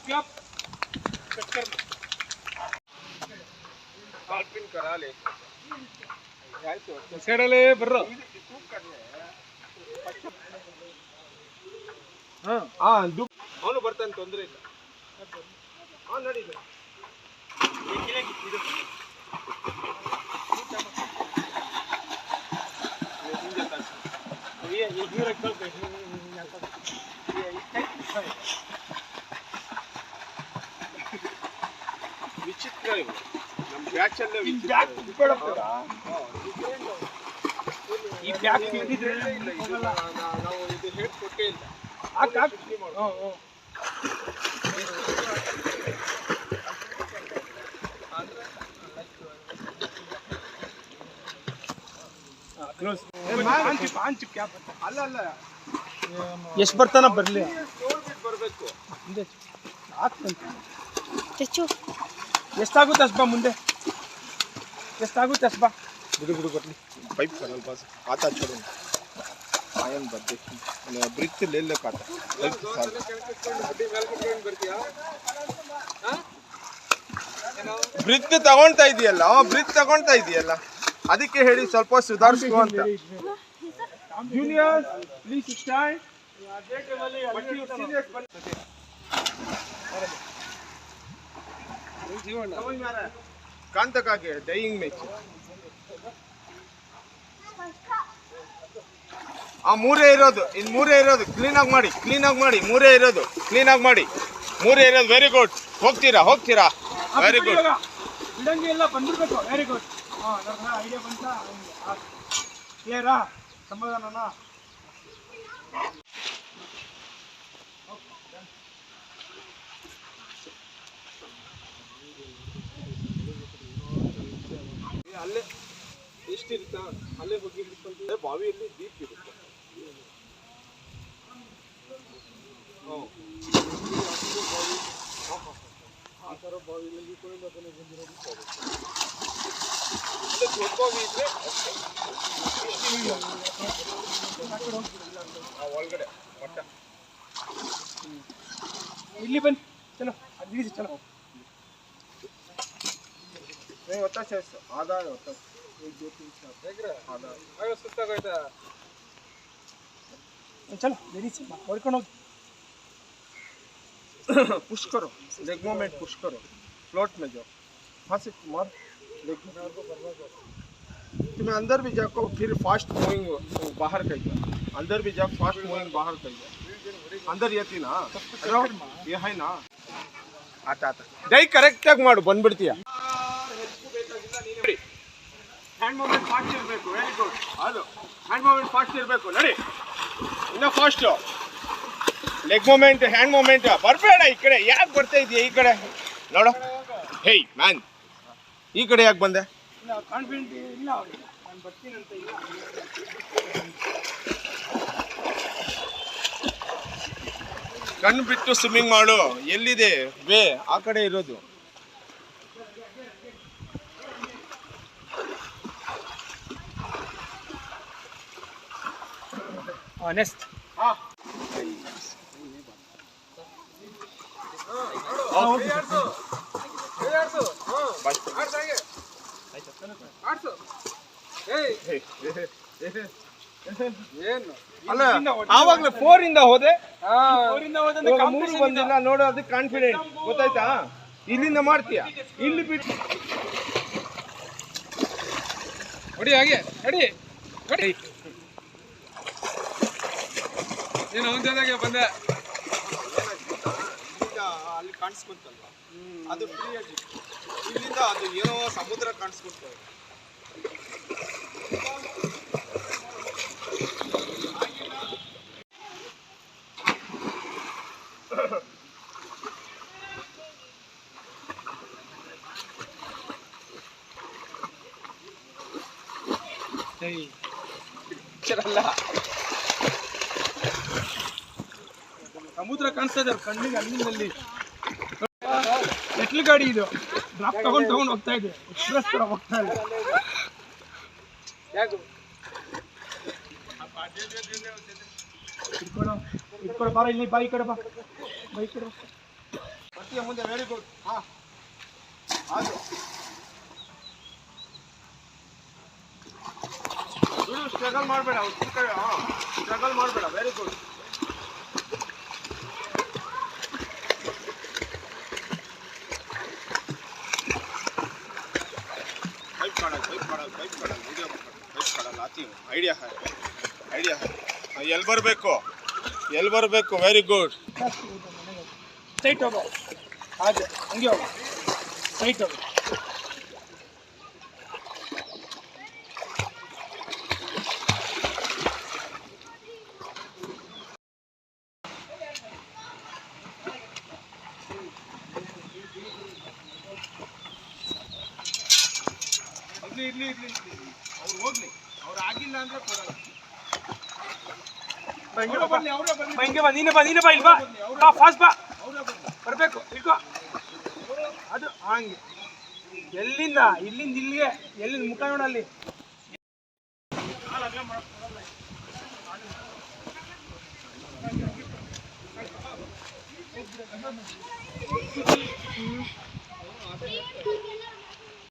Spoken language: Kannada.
क्या कट कर ಕಾಲ್ಪಿನ್ ಕರಾಲೆ ಸೈಡಲ್ಲೇ ಬರ್ರೋ ಅವನು ಬರ್ತಾನೆ, ತೊಂದರೆ ಇಲ್ಲ. ನಡಿ ವಿಚಿತ್ರ ಇವು ನಮ್ಮ ಬ್ಯಾಚ್ ಅಲ್ಲೇ ಈ ಬ್ಯಾಗ್ ನಾವು ಇದು ಹೇಳ್ಕೊಟ್ಟೇ ಇಲ್ಲ. ಅಲ್ಲ ಎಷ್ಟು ಬರ್ತಾನ ಬರ್ಲಿ ನೋಡ್ಬಿಟ್ಟು ಬರ್ಬೇಕು. ಎಷ್ಟಾಗುತ್ತೆ ಅಷ್ಟು ಬಾ ಮುಂದೆ ಎಷ್ಟಾಗುತ್ತೆ ಅಷ್ಟು ಬಾ ಬಿಡು ಬರ್ಲಿ ಪೈಪ್ ಸರಲ್ ಪಾಸ್ आता छोड़ो आयन बद्दे ब्रिथ ले ले काटा पೈಪ್ ಸಾಲ ಬ್ರಿತ್ ತಗೊಂತಾ ಇದೆಯಲ್ಲ ಬ್ರಿತ್ ತಗೊಂತಾ ಇದೆಯಲ್ಲ ಅದಕ್ಕೆ ಹೇಳಿ ಸ್ವಲ್ಪ ಸುಧಾರಿಸು ಅಂತ. ಜೂನಿಯರ್ ಪ್ಲೀಸ್ ಸ್ಟಾರ್ಟ್ कान तक आगे डाइंग में ಮೂರೇ ಇರೋದು, ಇನ್ನು ಮೂರೇ ಇರೋದು. ಕ್ಲೀನಾಗಿ ಮಾಡಿ ಮೂರೇ ಇರೋದು, ಕ್ಲೀನಾಗಿ ಮಾಡಿ ಮೂರೇ ಇರೋದು. Very good. ಹೋಗ್ತೀರಾ ವೆರಿ ಗುಡ್. ಇಡಂಗಿ ಎಲ್ಲ ಬಂದಿರ್ಬೇಕು. Very good. ಐಡಿಯಾ ಬಂತ ಕ್ಲಿಯರಾ? ಸಮಾಧಾನನಾ? ಅಲ್ಲೇ ಎಷ್ಟಿರುತ್ತಾ ಅಲ್ಲೇ ಹೋಗಿ ಹಿಡ್ಕೊಂಡ್ರೆ ಬಾವಿಯಲ್ಲಿ ದೀಪ್ ಇರುತ್ತೆ. ಆ ಥರ ಬಾವಿಯಲ್ಲಿ ದೊಡ್ಡ ಬಾವಿ ಇದ್ರೆ ಒಳಗಡೆ ಮಟ್ಟ ಇಲ್ಲಿ ಬನ್ನಿ. ಚಲೋ ಅದ್ರೀಸಿ ಚಲೋ नहीं होता है आधा होता है 1 2 3 4 देख रहे हैं आधा आगे सुत्ता कहता चलो देरी से ಹೊಡ್ಕೊಂಡು ಹೋಗಿ. पुश करो, लेग मूवमेंट पुश करो, फ्लोट में जाओ, वहाँ से मार लेग को बर्बाद करो. तुम्हें अंदर भी जाओ, फिर फास्ट मूविंग बाहर कहिए. अंदर भी जाओ, फास्ट मूविंग बाहर कहिए. अंदर ये थी ना, ये है ना. आता ಡೈ ಕರೆಕ್ಟಾಗಿ ಮಾಡು, ಬಂದ್ಬಿಡ್ತೀಯ. ಹ್ಯಾಂಡ್ ಮೂವ್ಮೆಂಟ್ ಫಾಸ್ಟ್ ಇರಬೇಕು. Very good. ಅದು ಹ್ಯಾಂಡ್ ಮೂವ್ಮೆಂಟ್ ಫಾಸ್ಟ್ ಇರಬೇಕು. ನಡಿ ಇನ್ನೂ fast. Leg movement, hand movement. ಬರಬೇಡ ಈ ಕಡೆ. ಯಾಕೆ ಬರ್ತಾ ಇದೆಯಾ ಈ ಕಡೆ? ನೋಡು. ಹೇಯ್ ಮ್ಯಾನ್, ಈ ಕಡೆ ಯಾಕೆ ಬಂದೆ? ಕಾನ್ಫಿಡೆಂಟ್ ಇಲ್ಲ ಅವ್ರಿಗೆ, ನಾನು ಬರ್ತೀನಂತ ಇಲ್ಲ. ಕಣ್ಣು ಬಿಟ್ಟು ಸ್ವಿಮ್ಮಿಂಗ್ ಮಾಡು. ಎಲ್ಲಿದೆ ವೇ? ಆ ಕಡೆ ಇರೋದು. ನೆಕ್ಸ್ಟ್ ಅಲ್ಲ ಆವಾಗಲೇ 4 ಇಂದ ಹೋದೆ, 4 ಇಂದ ಹೋದಂದ್ರೆ 3 ಬಂದಿಲ್ಲ ನೋಡು. ಅದು ಕಾನ್ಫಿಡೆಂಟ್, ಗೊತ್ತಾಯ್ತಾ? ಇಲ್ಲಿಂದ ಮಾಡ್ತೀಯ, ಇಲ್ಲಿ ಬಿಟ್ಟು ಹೊಡಿ ಹಾಗೆ ರೆಡಿ ರೆಡಿ. ನೀನು ಒಂದಾಗೆ ಬಂದೆ. ಈಗ ಅಲ್ಲಿ ಕಾಣಿಸ್ಕೊಂತಲ್ವ, ಅದು ಫ್ರೀ ಆಗಿ ಇಲ್ಲಿಂದ ಅದು ಏನೋ ಸಮುದ್ರ ಕಾಣಿಸ್ಕೊಡ್ತದೆ. ಸಮುದ್ರ ಕಾಣಿಸ್ತಾ ಇದೆ ಕಣ್ಣಿಗೆ ಅಲ್ಲಿಂದಲ್ಲಿ. ಮೆಟ್ಲು ಗಾಡಿ ಇದು, ಡ್ರಾಪ್ ತಗೊಂಡು ಹೋಗ್ತಾ ಇದೆ. ಎಕ್ಸ್ಪ್ರೆಸ್ ತರ ಹೋಗ್ತಾ ಇದೆ. ಇಟ್ಕೊಳ್ಳೋ ಬಾರ, ಇಲ್ಲಿ ಬಾಯಿ ಕಡೆ ಬಾ, ಬಾಯಿ ಕಡೆ ಬಾ. ಬರ್ತೀಯ ಮುಂದೆ. Very good. ಹಾ ಅದು ಬಿಡು, ಸ್ಟ್ರಗಲ್ ಮಾಡಬೇಡ. ಸ್ಟ್ರಗಲ್ ಮಾಡಬೇಡ. Very good. Bike video bike आती हूँ. ಐಡಿಯಾ ಎಲ್ಲಿ ಬರಬೇಕು. Very good. ಸ್ಟ್ರೈಟ್ ಹೋಗೋ, ಹಾಗೆ ಹಂಗೆ ಹೋಗೋ, ಸ್ಟ್ರೈಟ್ ಹೋಗೋ. ಇರ್ಲಿ ಅವ್ರು ಹೋಗ್ಲಿ. ಅವ್ರು ಆಗಿಲ್ಲ ಅಂದ್ರೆ ಕೊಡಲ್ಲ. ಹಿಂಗೆ ಬಾ, ನೀನೇ ಬಾ ಇಲ್ಲಿ ಬಾ, ಫಾಸ್ಟ್ ಬಾ, ಬರಬೇಕು. ಇಟ್ಕೋ ಅದು ಹಂಗೆ. ಇಲ್ಲಿಂದ ಇಲ್ಲಿಗೆ, ಎಲ್ಲಿಂದ ಮುಖ ನೋಡಲ್ಲಿ.